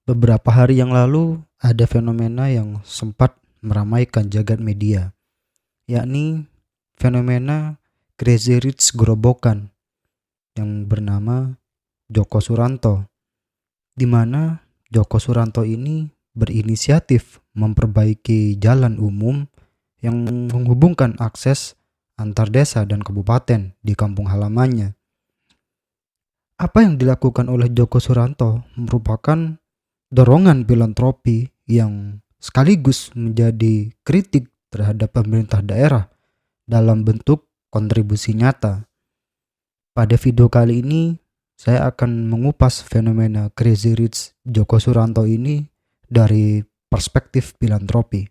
Beberapa hari yang lalu ada fenomena yang sempat meramaikan jagat media, yakni fenomena Crazy Rich Gerobokan yang bernama Joko Suranto, di mana Joko Suranto ini berinisiatif memperbaiki jalan umum yang menghubungkan akses antar desa dan kabupaten di kampung halamannya. Apa yang dilakukan oleh Joko Suranto merupakan dorongan filantropi yang sekaligus menjadi kritik terhadap pemerintah daerah dalam bentuk kontribusi nyata. Pada video kali ini, saya akan mengupas fenomena Crazy Rich Joko Suranto ini dari perspektif filantropi.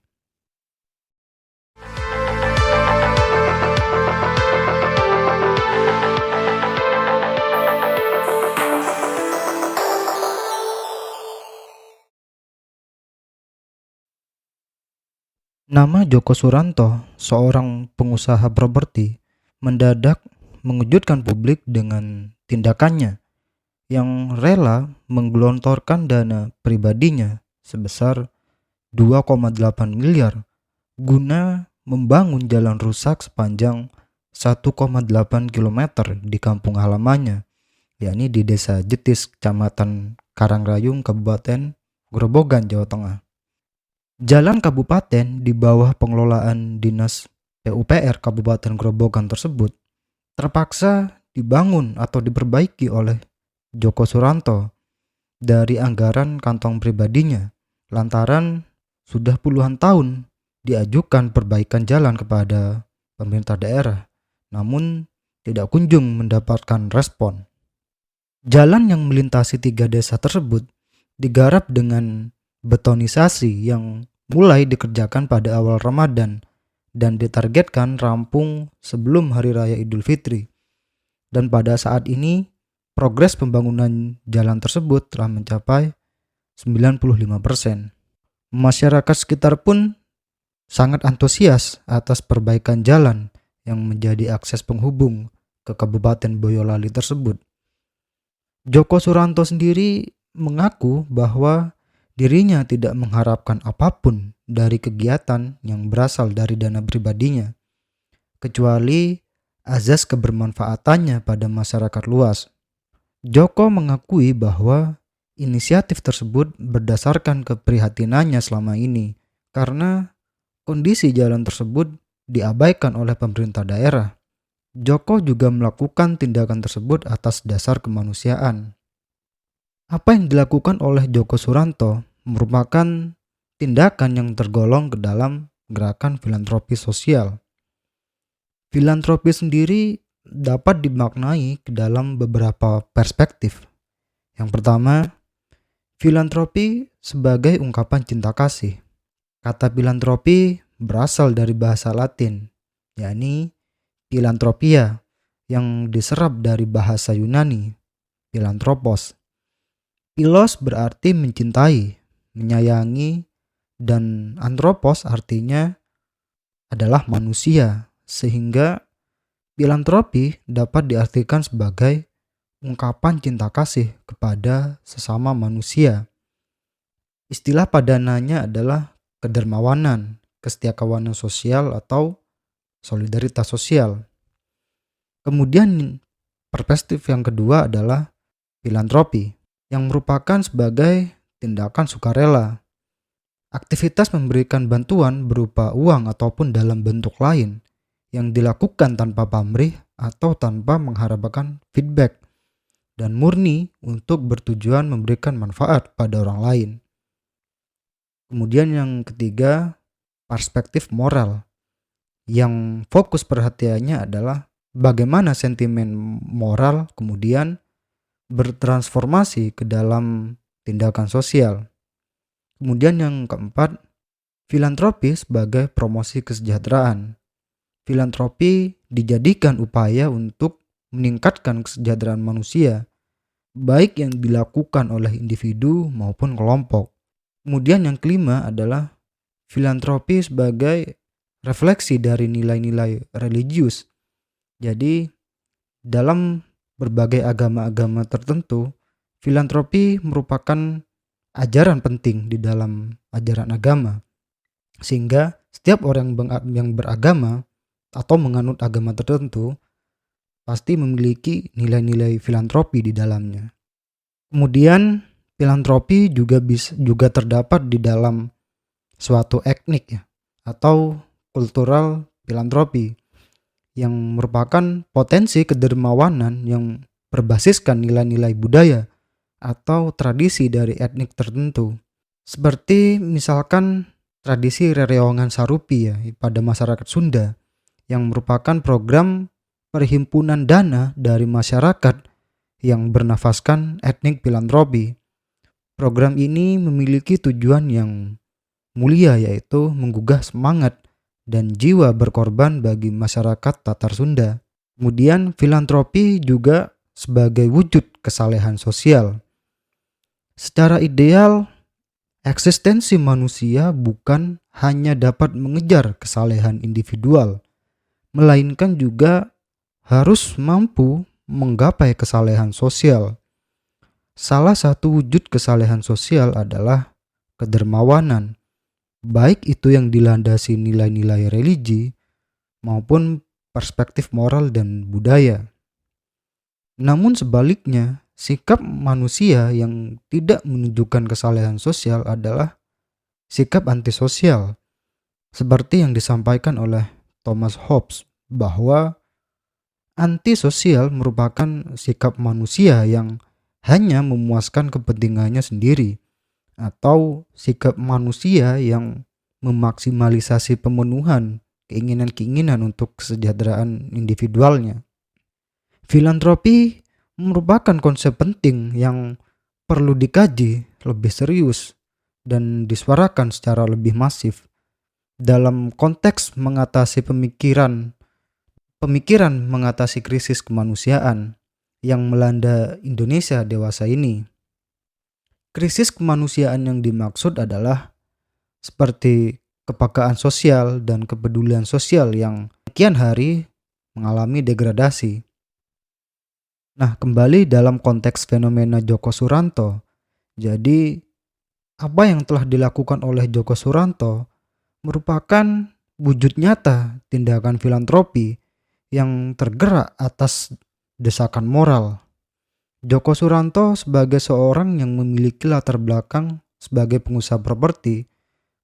Nama Joko Suranto, seorang pengusaha properti, mendadak mengejutkan publik dengan tindakannya yang rela menggelontorkan dana pribadinya sebesar 2,8 miliar guna membangun jalan rusak sepanjang 1,8 kilometer di kampung halamannya, yakni di Desa Jetis, Kecamatan Karangrayung, Kabupaten Grobogan, Jawa Tengah. Jalan kabupaten di bawah pengelolaan Dinas PUPR Kabupaten Grobogan tersebut terpaksa dibangun atau diperbaiki oleh Joko Suranto dari anggaran kantong pribadinya lantaran sudah puluhan tahun diajukan perbaikan jalan kepada pemerintah daerah, namun tidak kunjung mendapatkan respon. Jalan yang melintasi 3 desa tersebut digarap dengan betonisasi yang mulai dikerjakan pada awal Ramadan dan ditargetkan rampung sebelum Hari Raya Idul Fitri. Dan pada saat ini, progres pembangunan jalan tersebut telah mencapai 95%. Masyarakat sekitar pun sangat antusias atas perbaikan jalan yang menjadi akses penghubung ke Kabupaten Boyolali tersebut. Joko Suranto sendiri mengaku bahwa dirinya tidak mengharapkan apapun dari kegiatan yang berasal dari dana pribadinya, kecuali azas kebermanfaatannya pada masyarakat luas. Joko mengakui bahwa inisiatif tersebut berdasarkan keprihatinannya selama ini karena kondisi jalan tersebut diabaikan oleh pemerintah daerah. Joko juga melakukan tindakan tersebut atas dasar kemanusiaan. Apa yang dilakukan oleh Joko Suranto merupakan tindakan yang tergolong ke dalam gerakan filantropi sosial. Filantropi sendiri dapat dimaknai ke dalam beberapa perspektif. Yang pertama, filantropi sebagai ungkapan cinta kasih. Kata filantropi berasal dari bahasa Latin, yakni philanthropia, yang diserap dari bahasa Yunani, philanthropos. Philos berarti mencintai, menyayangi, dan anthropos artinya adalah manusia, sehingga filantropi dapat diartikan sebagai ungkapan cinta kasih kepada sesama manusia. Istilah padananya adalah kedermawanan, kesetiakawanan sosial atau solidaritas sosial. Kemudian perspektif yang kedua adalah filantropi, yang merupakan sebagai tindakan sukarela. Aktivitas memberikan bantuan berupa uang ataupun dalam bentuk lain yang dilakukan tanpa pamrih atau tanpa mengharapkan feedback dan murni untuk bertujuan memberikan manfaat pada orang lain. Kemudian yang ketiga, perspektif moral, yang fokus perhatiannya adalah bagaimana sentimen moral kemudian bertransformasi ke dalam tindakan sosial. Kemudian yang keempat, filantropi sebagai promosi kesejahteraan. Filantropi dijadikan upaya untuk meningkatkan kesejahteraan manusia, baik yang dilakukan oleh individu maupun kelompok. Kemudian yang kelima adalah filantropi sebagai refleksi dari nilai-nilai religius. Jadi dalam berbagai agama-agama tertentu, filantropi merupakan ajaran penting di dalam ajaran agama, sehingga setiap orang yang beragama atau menganut agama tertentu pasti memiliki nilai-nilai filantropi di dalamnya. Kemudian filantropi juga terdapat di dalam suatu etnik ya, atau kultural filantropi, yang merupakan potensi kedermawanan yang berbasiskan nilai-nilai budaya atau tradisi dari etnik tertentu. Seperti misalkan tradisi rereongan sarupi ya pada masyarakat Sunda, yang merupakan program perhimpunan dana dari masyarakat yang bernafaskan etnik filantropi. Program ini memiliki tujuan yang mulia, yaitu menggugah semangat dan jiwa berkorban bagi masyarakat Tatar Sunda. Kemudian filantropi juga sebagai wujud kesalehan sosial. Secara ideal, eksistensi manusia bukan hanya dapat mengejar kesalehan individual, melainkan juga harus mampu menggapai kesalehan sosial. Salah satu wujud kesalehan sosial adalah kedermawanan, baik itu yang dilandasi nilai-nilai religi maupun perspektif moral dan budaya. Namun sebaliknya, sikap manusia yang tidak menunjukkan kesalehan sosial adalah sikap antisosial, seperti yang disampaikan oleh Thomas Hobbes bahwa antisosial merupakan sikap manusia yang hanya memuaskan kepentingannya sendiri, atau sikap manusia yang memaksimalisasi pemenuhan keinginan-keinginan untuk kesejahteraan individualnya. Filantropi merupakan konsep penting yang perlu dikaji lebih serius dan disuarakan secara lebih masif dalam konteks mengatasi pemikiran mengatasi krisis kemanusiaan yang melanda Indonesia dewasa ini. Krisis kemanusiaan yang dimaksud adalah seperti kepekaan sosial dan kepedulian sosial yang kian hari mengalami degradasi. Nah, kembali dalam konteks fenomena Djoko Suranto. Jadi, apa yang telah dilakukan oleh Djoko Suranto merupakan wujud nyata tindakan filantropi yang tergerak atas desakan moral. Djoko Suranto sebagai seorang yang memiliki latar belakang sebagai pengusaha properti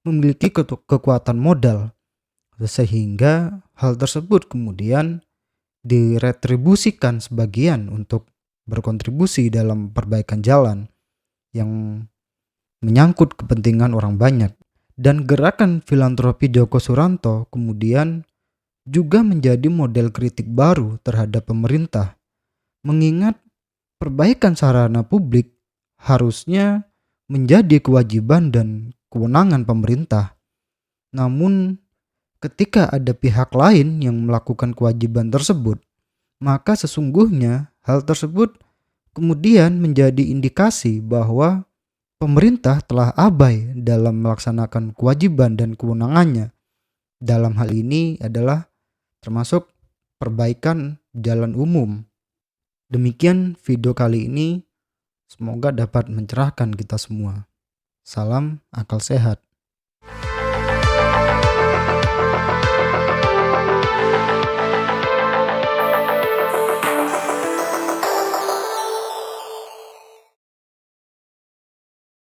memiliki kekuatan modal, sehingga hal tersebut kemudian diretribusikan sebagian untuk berkontribusi dalam perbaikan jalan yang menyangkut kepentingan orang banyak. Dan gerakan filantropi Djoko Suranto kemudian juga menjadi model kritik baru terhadap pemerintah, mengingat perbaikan sarana publik harusnya menjadi kewajiban dan kewenangan pemerintah. Namun ketika ada pihak lain yang melakukan kewajiban tersebut, maka sesungguhnya hal tersebut kemudian menjadi indikasi bahwa pemerintah telah abai dalam melaksanakan kewajiban dan kewenangannya. Dalam hal ini adalah termasuk perbaikan jalan umum. Demikian video kali ini, semoga dapat mencerahkan kita semua. Salam akal sehat.